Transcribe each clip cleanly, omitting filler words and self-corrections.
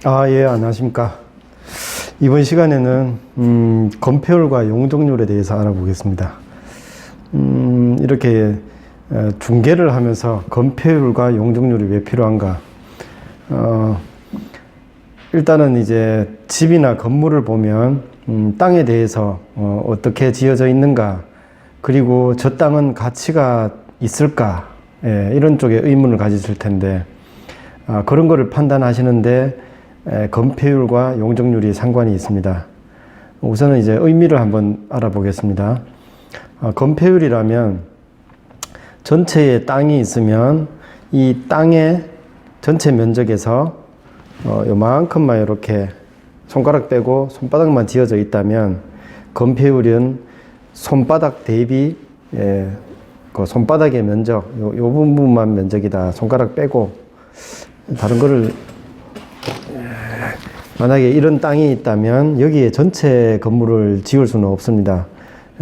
예, 안녕하십니까. 이번 시간에는, 건폐율과 용적률에 대해서 알아보겠습니다. 이렇게 중계를 하면서 건폐율과 용적률이 왜 필요한가. 일단은 이제 집이나 건물을 보면, 땅에 대해서 어떻게 지어져 있는가, 그리고 저 땅은 가치가 있을까, 이런 쪽에 의문을 가지실 텐데, 그런 거를 판단하시는데 건폐율과 용적률이 상관이 있습니다. 우선은 이제 의미를 한번 알아보겠습니다. 건폐율이라면 전체의 땅이 있으면 이 땅의 전체 면적에서 요만큼만 이렇게 손가락 빼고 손바닥만 지어져 있다면 건폐율은 손바닥 대비 그 손바닥의 면적 요 부분만 면적이다. 손가락 빼고 다른 거를 만약에 이런 땅이 있다면 여기에 전체 건물을 지을 수는 없습니다.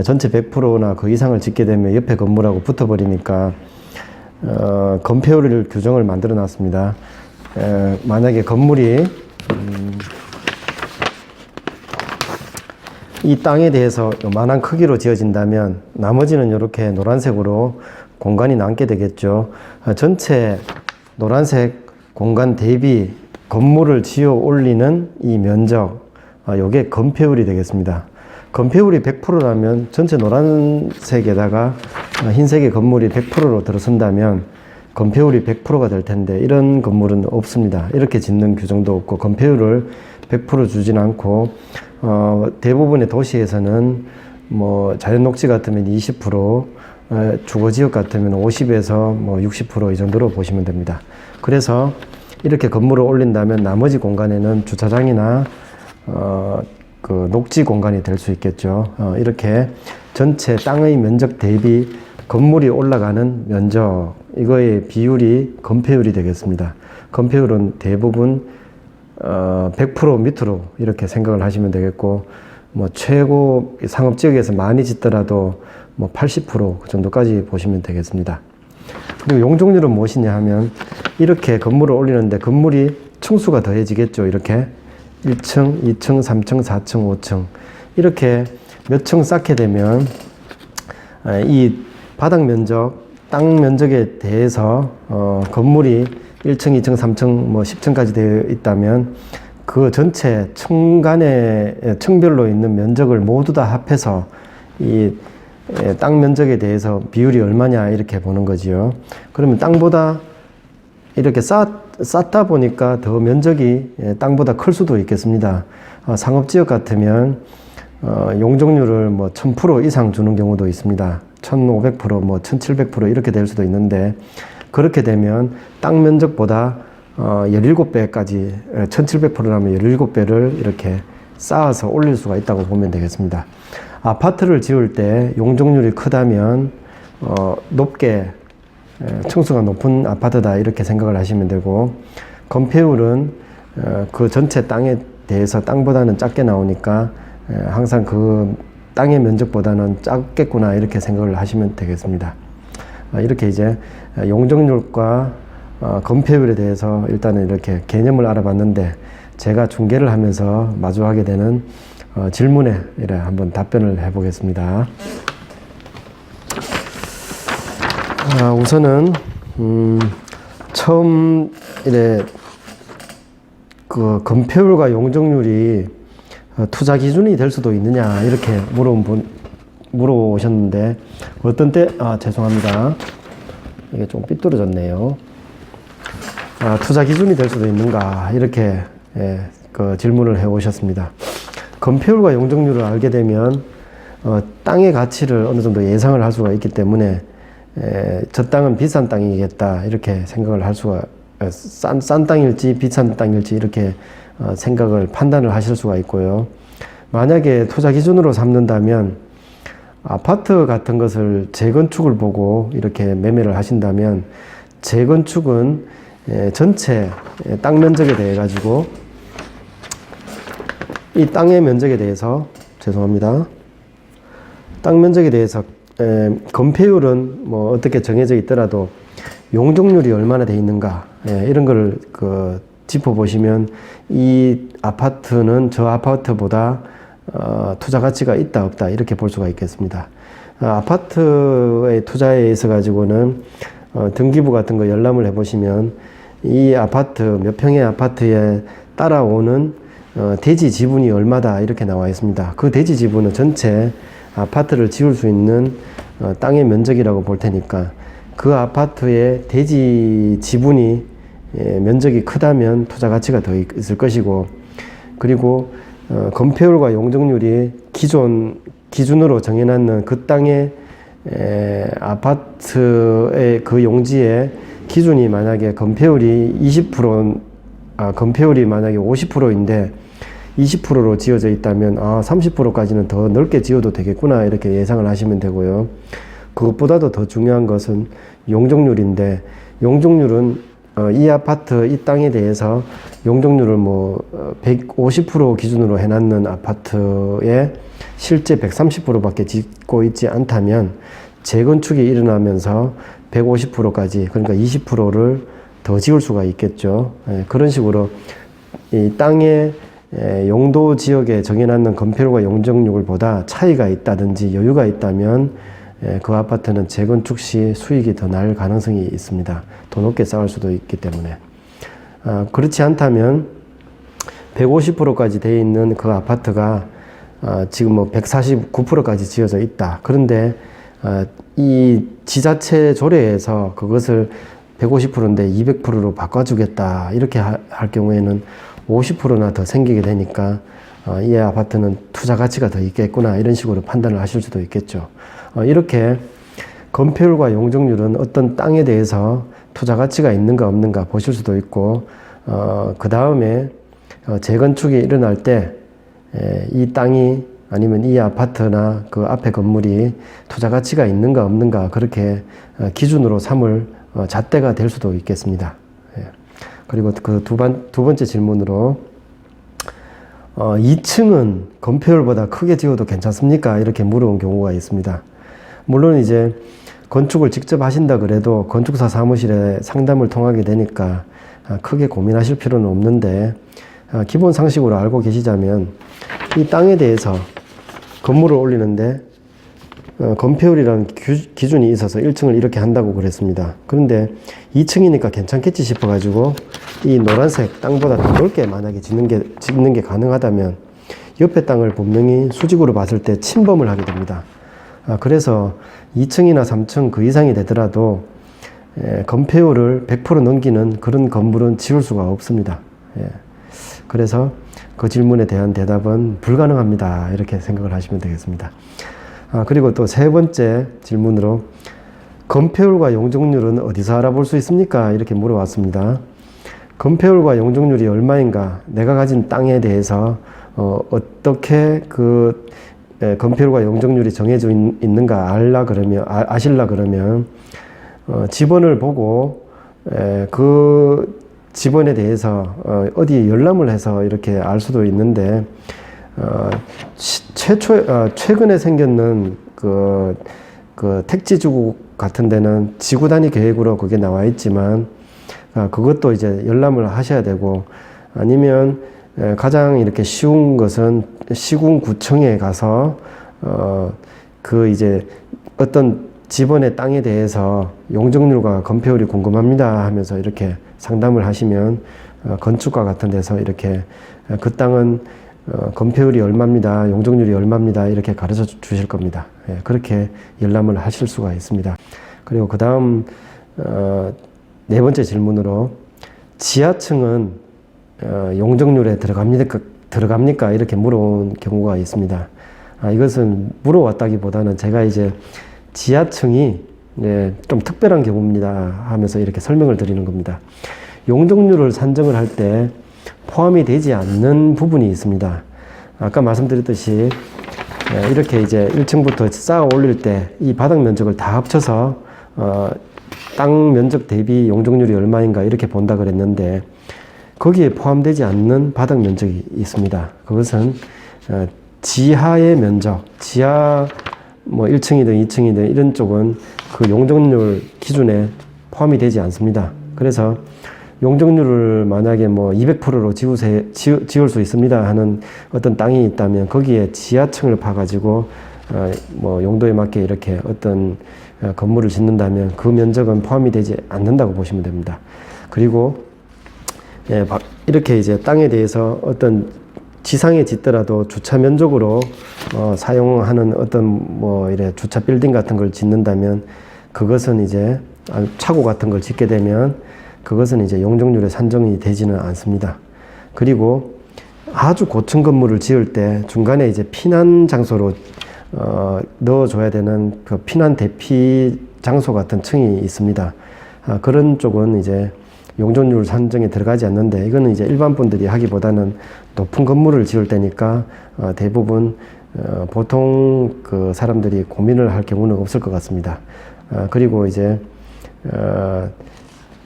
전체 100%나 그 이상을 짓게 되면 옆에 건물하고 붙어버리니까 건폐율 규정을 만들어 놨습니다. 만약에 건물이 이 땅에 대해서 요만한 크기로 지어진다면 나머지는 이렇게 노란색으로 공간이 남게 되겠죠. 전체 노란색 공간 대비 건물을 지어 올리는 이 면적, 요게 건폐율이 되겠습니다. 건폐율이 100%라면 전체 노란색에다가 흰색의 건물이 100%로 들어선다면 건폐율이 100%가 될 텐데 이런 건물은 없습니다. 이렇게 짓는 규정도 없고 건폐율을 100% 주진 않고 대부분의 도시에서는 뭐 자연 녹지 같으면 20%, 주거지역 같으면 50에서 뭐 60% 이 정도로 보시면 됩니다. 그래서 이렇게 건물을 올린다면 나머지 공간에는 주차장이나 그 녹지 공간이 될 수 있겠죠. 이렇게 전체 땅의 면적 대비 건물이 올라가는 면적, 이거의 비율이 건폐율이 되겠습니다. 건폐율은 대부분 100% 밑으로 이렇게 생각을 하시면 되겠고, 뭐 최고 상업지역에서 많이 짓더라도 뭐 80% 정도까지 보시면 되겠습니다. 그리고 용적률은 무엇이냐 하면 이렇게 건물을 올리는데 건물이 층수가 더해지겠죠. 이렇게 1층, 2층, 3층, 4층, 5층 이렇게 몇 층 쌓게 되면 이 바닥 면적, 땅 면적에 대해서 건물이 1층, 2층, 3층, 뭐 10층까지 되어 있다면 그 전체 층 간의 층별로 있는 면적을 모두 다 합해서 이 땅 면적에 대해서 비율이 얼마냐 이렇게 보는 거지요. 그러면 땅보다 이렇게 쌓다 보니까 더 면적이 땅보다 클 수도 있겠습니다. 상업지역 같으면 용적률을 뭐 1000% 이상 주는 경우도 있습니다. 1500%, 뭐 1700% 이렇게 될 수도 있는데 그렇게 되면 땅 면적보다 17배까지 1700%라면 17배를 이렇게 쌓아서 올릴 수가 있다고 보면 되겠습니다. 아파트를 지을 때 용적률이 크다면 높게 층수가 높은 아파트다 이렇게 생각을 하시면 되고, 건폐율은 그 전체 땅에 대해서 땅보다는 작게 나오니까 항상 그 땅의 면적보다는 작겠구나 이렇게 생각을 하시면 되겠습니다. 이렇게 이제 용적률과 건폐율에 대해서 일단은 이렇게 개념을 알아봤는데, 제가 중계를 하면서 마주하게 되는 질문에 이래 한번 답변을 해보겠습니다. 우선은 처음 이래 그 건폐율과 용적률이 투자 기준이 될 수도 있느냐 이렇게 물어오셨는데, 어떤 때 죄송합니다. 이게 좀 삐뚤어졌네요. 투자 기준이 될 수도 있는가 이렇게 그 질문을 해 오셨습니다. 건폐율과 용적률을 알게 되면 땅의 가치를 어느 정도 예상을 할 수가 있기 때문에 저 땅은 비싼 땅이겠다 이렇게 생각을 할 수가, 싼 땅일지 비싼 땅일지 이렇게 생각을 판단을 하실 수가 있고요. 만약에 투자 기준으로 삼는다면 아파트 같은 것을 재건축을 보고 이렇게 매매를 하신다면 재건축은 전체 땅 면적에 대해 가지고 이 땅의 면적에 대해서 죄송합니다. 땅 면적에 대해서 건폐율은 뭐 어떻게 정해져 있더라도 용적률이 얼마나 돼 있는가 이런 거를 짚어보시면 이 아파트는 저 아파트보다 투자 가치가 있다 없다 이렇게 볼 수가 있겠습니다. 아파트의 투자에 있어 가지고는 등기부 같은 거 열람을 해보시면 이 아파트 몇 평의 아파트에 따라오는 대지 지분이 얼마다 이렇게 나와 있습니다. 그 대지 지분은 전체 아파트를 지을 수 있는 땅의 면적이라고 볼 테니까 그 아파트의 대지 지분이 면적이 크다면 투자 가치가 더 있을 것이고, 그리고 건폐율과 용적률이 기준으로 정해놨는 그 땅의 아파트의 그 용지의 기준이 만약에 건폐율이 20%, 건폐율이 만약에 50%인데 20%로 지어져 있다면 30%까지는 더 넓게 지어도 되겠구나 이렇게 예상을 하시면 되고요. 그것보다도 더 중요한 것은 용적률인데, 용적률은 이 아파트, 이 땅에 대해서 용적률을 150% 기준으로 해놨는 아파트에 실제 130%밖에 짓고 있지 않다면 재건축이 일어나면서 150%까지, 그러니까 20%를 더 지을 수가 있겠죠. 그런 식으로 이 땅의 용도 지역에 정해놨는 건폐율과 용적률보다 차이가 있다든지 여유가 있다면 그 아파트는 재건축 시 수익이 더 날 가능성이 있습니다. 더 높게 쌓을 수도 있기 때문에. 그렇지 않다면 150%까지 되어 있는 그 아파트가 지금 149%까지 지어져 있다. 그런데 이 지자체 조례에서 그것을 150%인데 200%로 바꿔주겠다 이렇게 할 경우에는 50%나 더 생기게 되니까 이 아파트는 투자 가치가 더 있겠구나 이런 식으로 판단을 하실 수도 있겠죠. 이렇게 건폐율과 용적률은 어떤 땅에 대해서 투자 가치가 있는가 없는가 보실 수도 있고, 그 다음에 재건축이 일어날 때 이 땅이 아니면 이 아파트나 그 앞에 건물이 투자 가치가 있는가 없는가 그렇게 기준으로 삼을 잣대가 될 수도 있겠습니다. 그리고 그 두 번째 질문으로 2층은 건폐율보다 크게 지어도 괜찮습니까? 이렇게 물어온 경우가 있습니다. 물론 이제 건축을 직접 하신다 그래도 건축사 사무실에 상담을 통하게 되니까 크게 고민하실 필요는 없는데, 기본 상식으로 알고 계시자면 이 땅에 대해서 건물을 올리는데 건폐율이라는 기준이 있어서 1층을 이렇게 한다고 그랬습니다. 그런데 2층이니까 괜찮겠지 싶어가지고 이 노란색 땅보다 더 넓게 만약에 짓는 게 가능하다면 옆에 땅을 분명히 수직으로 봤을 때 침범을 하게 됩니다. 그래서 2층이나 3층 그 이상이 되더라도 건폐율을 100% 넘기는 그런 건물은 지을 수가 없습니다. 그래서 그 질문에 대한 대답은 불가능합니다. 이렇게 생각을 하시면 되겠습니다. 그리고 또 세 번째 질문으로 건폐율과 용적률은 어디서 알아볼 수 있습니까? 이렇게 물어왔습니다. 건폐율과 용적률이 얼마인가, 내가 가진 땅에 대해서 어떻게 그 건폐율과 용적률이 정해져 있는가 아실라 그러면 지번을 보고 그 지번에 대해서 어디 열람을 해서 이렇게 알 수도 있는데, 최근에 생겼는 그 택지주구 같은 데는 지구 단위 계획으로 그게 나와 있지만 그것도 이제 열람을 하셔야 되고, 아니면 가장 이렇게 쉬운 것은 시군구청에 가서 그 이제 어떤 지번의 땅에 대해서 용적률과 건폐율이 궁금합니다 하면서 이렇게 상담을 하시면 건축가 같은 데서 이렇게 그 땅은 건폐율이 얼마입니다, 용적률이 얼마입니다 이렇게 가르쳐 주실 겁니다. 그렇게 열람을 하실 수가 있습니다. 그리고 그 다음 네 번째 질문으로 지하층은 용적률에 들어갑니까? 이렇게 물어온 경우가 있습니다. 이것은 물어왔다기보다는 제가 이제 지하층이 좀 특별한 경우입니다 하면서 이렇게 설명을 드리는 겁니다. 용적률을 산정을 할 때 포함이 되지 않는 부분이 있습니다. 아까 말씀드렸듯이 이렇게 이제 1층부터 쌓아 올릴 때 이 바닥 면적을 다 합쳐서 땅 면적 대비 용적률이 얼마인가 이렇게 본다 그랬는데, 거기에 포함되지 않는 바닥 면적이 있습니다. 그것은 지하의 면적, 지하 1층이든 2층이든 이런 쪽은 그 용적률 기준에 포함이 되지 않습니다. 그래서 용적률을 만약에 뭐 200%로 지을 수 있습니다 하는 어떤 땅이 있다면 거기에 지하층을 파가지고 뭐 용도에 맞게 이렇게 어떤 건물을 짓는다면 그 면적은 포함이 되지 않는다고 보시면 됩니다. 그리고 이렇게 이제 땅에 대해서 어떤 지상에 짓더라도 주차 면적으로 사용하는 어떤 뭐 이래 주차 빌딩 같은 걸 짓는다면 그것은 이제 차고 같은 걸 짓게 되면 그것은 이제 용적률에 산정이 되지는 않습니다. 그리고 아주 고층 건물을 지을 때 중간에 이제 피난 장소로 넣어줘야 되는 그 피난 대피 장소 같은 층이 있습니다. 그런 쪽은 이제 용적률 산정에 들어가지 않는데 이거는 이제 일반 분들이 하기보다는 높은 건물을 지을 때니까 대부분 보통 그 사람들이 고민을 할 경우는 없을 것 같습니다. 그리고 이제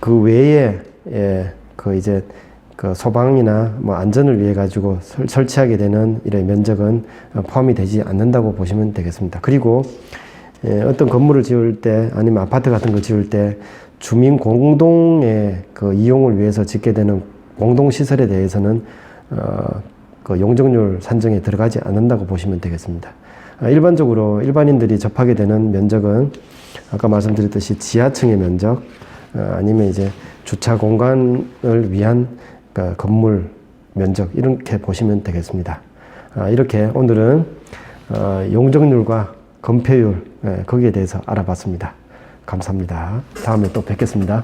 그 외에 그 이제 그 소방이나 뭐 안전을 위해 가지고 설치하게 되는 이런 면적은 포함이 되지 않는다고 보시면 되겠습니다. 그리고 어떤 건물을 지을 때 아니면 아파트 같은 걸 지을 때 주민 공동의 그 이용을 위해서 짓게 되는 공동시설에 대해서는 그 용적률 산정에 들어가지 않는다고 보시면 되겠습니다. 일반적으로 일반인들이 접하게 되는 면적은 아까 말씀드렸듯이 지하층의 면적 아니면 이제 주차 공간을 위한 건물 면적 이렇게 보시면 되겠습니다. 이렇게 오늘은 용적률과 건폐율 거기에 대해서 알아봤습니다. 감사합니다. 다음에 또 뵙겠습니다.